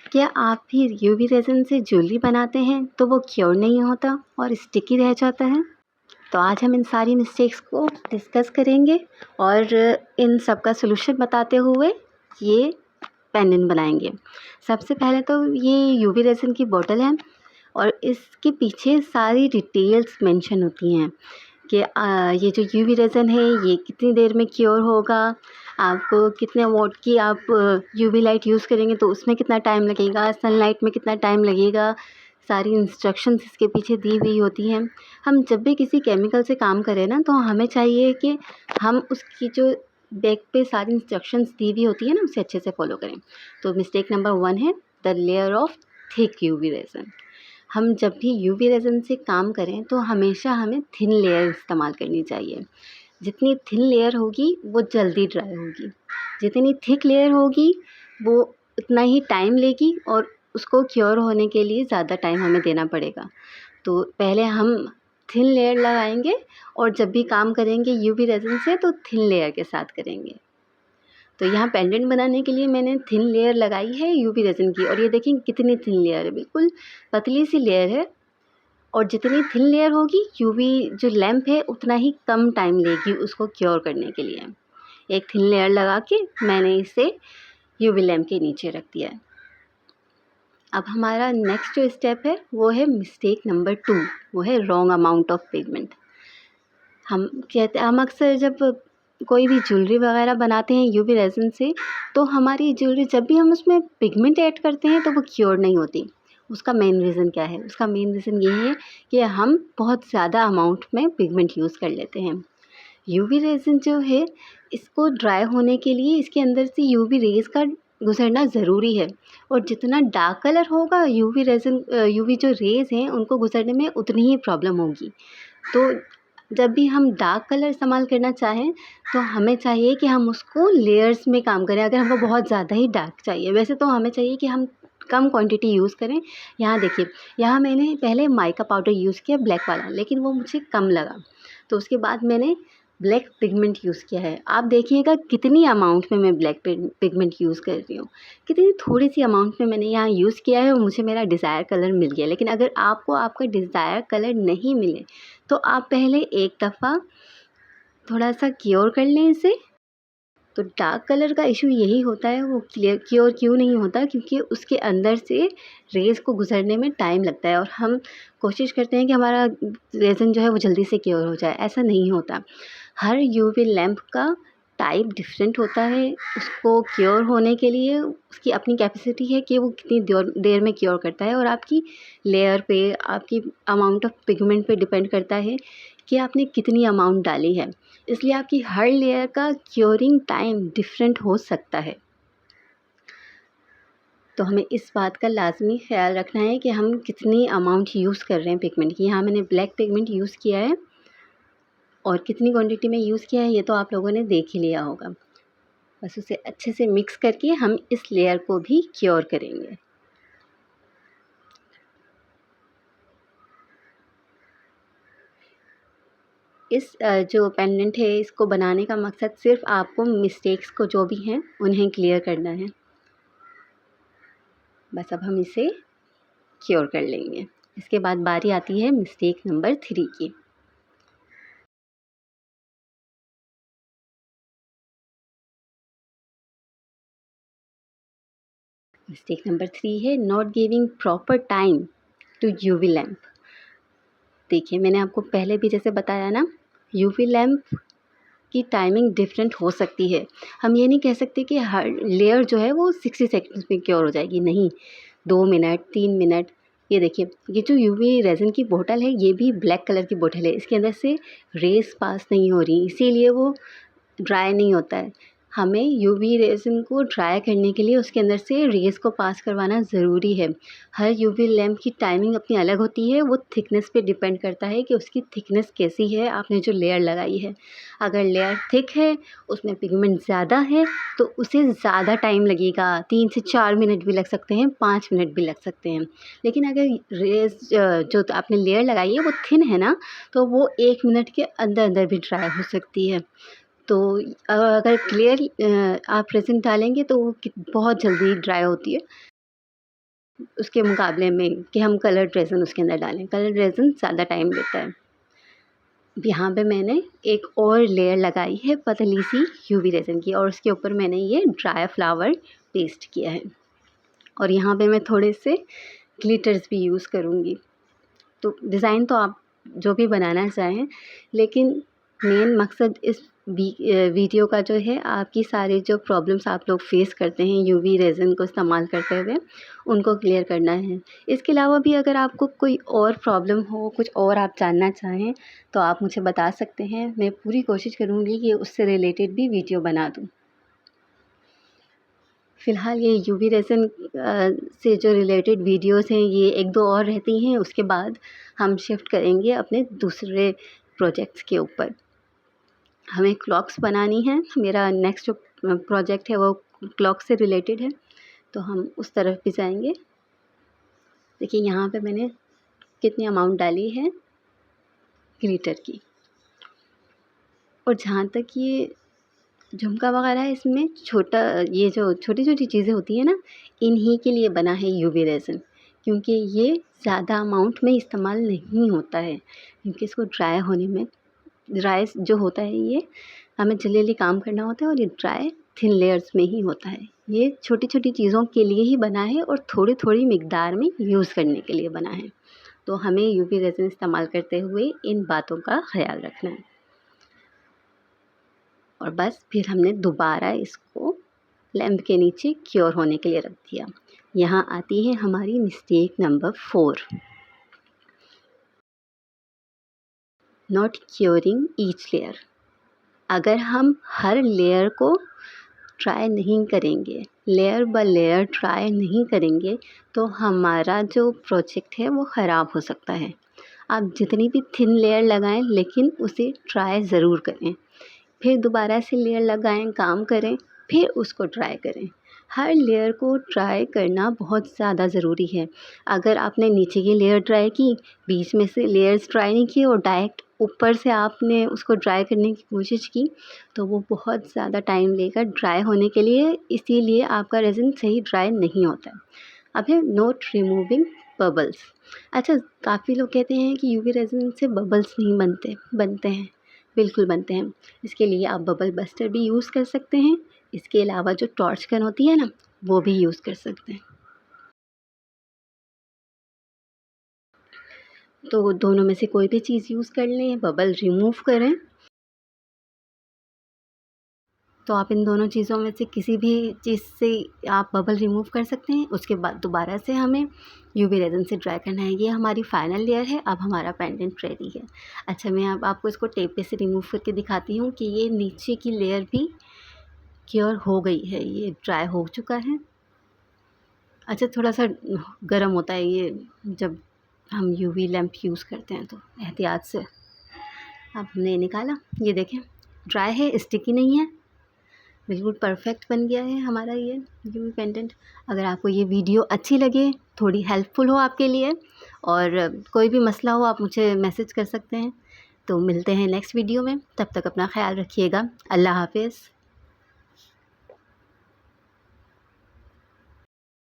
क्या आप भी यूवी रेज़न से ज्वेलरी बनाते हैं तो वो क्योर नहीं होता और स्टिकी रह जाता है? तो आज हम इन सारी मिस्टेक्स को डिस्कस करेंगे और इन सब का सॉल्यूशन बताते हुए ये पेंडेंट बनाएंगे। सबसे पहले तो ये यूवी रेज़न की बॉटल है और इसके पीछे सारी डिटेल्स मेंशन होती हैं कि ये जो यूवी रेज़न है ये कितनी देर में क्योर होगा, आपको कितने वॉट की आप यूवी लाइट यूज़ करेंगे तो उसमें कितना टाइम लगेगा, सनलाइट में कितना टाइम लगेगा, सारी इंस्ट्रक्शंस इसके पीछे दी हुई होती हैं। हम जब भी किसी केमिकल से काम करें ना तो हमें चाहिए कि हम उसकी जो बैक पे सारी इंस्ट्रक्शंस दी हुई होती है ना उसे अच्छे से फॉलो करें। तो मिस्टेक नंबर 1 है the layer of thick UV reason. हम जब भी यूवी रेज़न से काम करें तो हमेशा हमें थिन लेयर इस्तेमाल करनी चाहिए। जितनी थिन लेयर होगी वो जल्दी ड्राई होगी, जितनी थिक लेयर होगी वो उतना ही टाइम लेगी और उसको क्योर होने के लिए ज़्यादा टाइम हमें देना पड़ेगा। तो पहले हम थिन लेयर लगाएंगे और जब भी काम करेंगे यूवी रेज़न से तो थिन लेयर के साथ करेंगे। तो यहाँ पेंडेंट बनाने के लिए मैंने थिन लेयर लगाई है यूवी रेज़न की और ये देखिए कितनी थिन लेयर है, बिल्कुल पतली सी लेयर है। और जितनी थिन लेयर होगी यूवी जो लैंप है उतना ही कम टाइम लेगी उसको क्योर करने के लिए। एक थिन लेयर लगा के मैंने इसे यूवी लैंप के नीचे रख दिया है। अब हमारा नेक्स्ट जो स्टेप है वो है मिस्टेक नंबर 2, वो है रॉन्ग अमाउंट ऑफ पिगमेंट। हम अक्सर जब कोई भी ज्वेलरी वगैरह बनाते हैं यूवी रेज़न से तो हमारी ज्वेलरी जब भी हम उसमें पिगमेंट ऐड करते हैं तो वो क्योर नहीं होती। उसका मेन रीज़न क्या है? उसका मेन रीज़न ये है कि हम बहुत ज़्यादा अमाउंट में पिगमेंट यूज़ कर लेते हैं। यूवी रेज़न जो है इसको ड्राई होने के लिए इसके अंदर से यूवी रेज़ का गुज़रना ज़रूरी है और जितना डार्क कलर होगा यूवी जो रेज़ हैं उनको गुज़रने में उतनी ही प्रॉब्लम होगी। तो जब भी हम डार्क कलर इस्तेमाल करना चाहें तो हमें चाहिए कि हम उसको लेयर्स में काम करें। अगर हमको बहुत ज़्यादा ही डार्क चाहिए, वैसे तो हमें चाहिए कि हम कम क्वांटिटी यूज़ करें। यहाँ देखिए, यहाँ मैंने पहले माइका पाउडर यूज़ किया ब्लैक वाला, लेकिन वो मुझे कम लगा तो उसके बाद मैंने ब्लैक पिगमेंट यूज़ किया है। आप देखिएगा कितनी अमाउंट में मैं ब्लैक पिगमेंट यूज़ कर रही हूँ, कितनी थोड़ी सी अमाउंट में मैंने यहाँ यूज़ किया है और मुझे मेरा डिज़ायर कलर मिल गया। लेकिन अगर आपको आपका डिज़ायर कलर नहीं मिले तो आप पहले एक दफ़ा थोड़ा सा क्योर कर लें इसे। तो डार्क कलर का इशू यही होता है, वो क्योर क्यों नहीं होता, क्योंकि उसके अंदर से रेज़ को गुजरने में टाइम लगता है और हम कोशिश करते हैं कि हमारा रेज़न जो है वो जल्दी से क्योर हो जाए। ऐसा नहीं होता। हर यूवी लैंप का टाइप डिफरेंट होता है। उसको क्योर होने के लिए उसकी अपनी कैपेसिटी है कि वो कितनी देर में क्योर करता है और आपकी लेयर पे, आपकी अमाउंट ऑफ पिगमेंट पे डिपेंड करता है कि आपने कितनी अमाउंट डाली है। इसलिए आपकी हर लेयर का क्योरिंग टाइम डिफरेंट हो सकता है। तो हमें इस बात का लाज़मी ख़्याल रखना है कि हम कितनी अमाउंट यूज़ कर रहे हैं पिगमेंट की। यहाँ मैंने ब्लैक पिगमेंट यूज़ किया है और कितनी क्वांटिटी में यूज़ किया है ये तो आप लोगों ने देख ही लिया होगा। बस उसे अच्छे से मिक्स करके हम इस लेयर को भी क्योर करेंगे। इस जो पेंडेंट है इसको बनाने का मकसद सिर्फ आपको मिस्टेक्स को जो भी हैं उन्हें क्लियर करना है। बस अब हम इसे क्योर कर लेंगे। इसके बाद बारी आती है मिस्टेक नंबर 3 की। मिस्टेक नंबर 3 है not giving proper time to UV lamp. देखिए, मैंने आपको पहले भी जैसे बताया ना, यूवी लैंप की टाइमिंग डिफरेंट हो सकती है। हम ये नहीं कह सकते कि हर लेयर जो है वो 60 सेकंड्स में क्योर हो जाएगी, नहीं। 2 मिनट, 3 मिनट। ये देखिए, ये जो यूवी रेज़न की बोतल है ये भी ब्लैक कलर की बोतल है। इसके अंदर से रेज़ पास नहीं हो रही, इसीलिए वो ड्राई नहीं होता है। हमें यूवी रेज़न को ड्राई करने के लिए उसके अंदर से रेज़ को पास करवाना ज़रूरी है। हर यूवी लैंप की टाइमिंग अपनी अलग होती है, वो थिकनेस पे डिपेंड करता है कि उसकी थिकनेस कैसी है, आपने जो लेयर लगाई है। अगर लेयर थिक है, उसमें पिगमेंट ज़्यादा है तो उसे ज़्यादा टाइम लगेगा, 3 से 4 मिनट भी लग सकते हैं, 5 मिनट भी लग सकते हैं। लेकिन अगर जो आपने लेयर लगाई है वो थिन है ना, तो वो 1 मिनट के अंदर भी ड्राई हो सकती है। तो अगर क्लियर आप रेज़िन डालेंगे तो वो बहुत जल्दी ड्राई होती है। उसके मुकाबले में कि हम कलर्ड रेज़न उसके अंदर डालें। कलर्ड रेज़न ज़्यादा टाइम लेता है। यहाँ पे मैंने एक और लेयर लगाई है पतली सी यूवी रेज़न की, और उसके ऊपर मैंने ये ड्राई फ्लावर पेस्ट किया है। और यहाँ पे मैं थोड़े से ग्लिटर्स भी यूज़ करूँगी। तो डिज़ाइन तो आप जो भी बनाना चाहें, लेकिन मेन मकसद इस वीडियो का जो है, आपकी सारी जो प्रॉब्लम्स आप लोग फेस करते हैं यूवी रेज़न को इस्तेमाल करते हुए, उनको क्लियर करना है। इसके अलावा भी अगर आपको कोई और प्रॉब्लम हो, कुछ और आप जानना चाहें, तो आप मुझे बता सकते हैं। मैं पूरी कोशिश करूँगी कि उससे रिलेटेड भी वीडियो बना दूँ। फ़िलहाल ये यूवी रेज़न से जो रिलेटेड वीडियोस हैं, ये 1-2 और रहती हैं। उसके बाद हम शिफ्ट करेंगे अपने दूसरे प्रोजेक्ट्स के ऊपर। हमें क्लॉक्स बनानी है। मेरा नेक्स्ट जो प्रोजेक्ट है वो क्लॉक से रिलेटेड है, तो हम उस तरफ भी जाएंगे। देखिए यहाँ पे मैंने कितनी अमाउंट डाली है ग्लिटर की। और जहाँ तक ये झुमका वगैरह है, इसमें छोटा, ये जो छोटी-छोटी चीज़ें होती हैं ना, इन्हीं के लिए बना है यूवी रेज़न, क्योंकि ये ज़्यादा अमाउंट में इस्तेमाल नहीं होता है, क्योंकि इसको ड्राई होने में, ड्राई जो होता है ये हमें जल्दी-जल्दी काम करना होता है, और ये ड्राई थिन लेयर्स में ही होता है। ये छोटी-छोटी चीज़ों के लिए ही बना है और थोड़ी-थोड़ी मिक़दार में यूज़ करने के लिए बना है। तो हमें यूवी रेज़न इस्तेमाल करते हुए इन बातों का ख़्याल रखना है। और बस फिर हमने दोबारा इसको लैंप के नीचे क्योर होने के लिए रख दिया। यहाँ आती है हमारी mistake number 4, not curing each layer. अगर हम हर लेयर को ट्राई नहीं करेंगे, लेयर बाय लेयर ट्राई नहीं करेंगे, तो हमारा जो प्रोजेक्ट है वो ख़राब हो सकता है। आप जितनी भी थिन लेयर लगाएं, लेकिन उसे ट्राई ज़रूर करें। फिर दोबारा से लेयर लगाएं, काम करें, फिर उसको ट्राई करें। हर लेयर को ट्राई करना बहुत ज़्यादा ज़रूरी है। अगर आपने नीचे की लेयर ट्राई की, बीच में से लेयर्स ट्राई नहीं किए और डायरेक्ट ऊपर से आपने उसको ड्राई करने की कोशिश की, तो वो बहुत ज़्यादा टाइम लेगा ड्राई होने के लिए, इसीलिए आपका रेज़न सही ड्राई नहीं होता है। अब है नोट रिमूविंग बबल्स। अच्छा, काफ़ी लोग कहते हैं कि यूवी रेज़न से बबल्स नहीं बनते। बनते हैं, बिल्कुल बनते हैं। इसके लिए आप बबल बस्टर भी यूज़ कर सकते हैं। इसके अलावा जो टॉर्च गन होती है ना, वो भी यूज़ कर सकते हैं। तो दोनों में से कोई भी चीज़ यूज़ कर लें, बबल रिमूव करें। तो आप इन दोनों चीज़ों में से किसी भी चीज़ से आप बबल रिमूव कर सकते हैं। उसके बाद दोबारा से हमें यूवी रेज़न से ड्राई करना है। ये हमारी फाइनल लेयर है। अब हमारा पेंडेंट रेडी है। अच्छा, मैं अब आपको इसको टेप पे से रिमूव करके दिखाती हूँ कि ये नीचे की लेयर भी क्योर हो गई है, ये ड्राई हो चुका है। अच्छा, थोड़ा-सा गर्म होता है ये जब हम यूवी लैंप यूज़ करते हैं, तो एहतियात से। अब हमने निकाला, ये देखें ड्राई है, स्टिकी नहीं है, बिल्कुल परफेक्ट बन गया है हमारा ये यूवी पेंडेंट। अगर आपको ये वीडियो अच्छी लगे, थोड़ी हेल्पफुल हो आपके लिए, और कोई भी मसला हो, आप मुझे मैसेज कर सकते हैं। तो मिलते हैं नेक्स्ट वीडियो में, तब तक अपना ख़्याल रखिएगा। अल्लाह हाफ़िज़।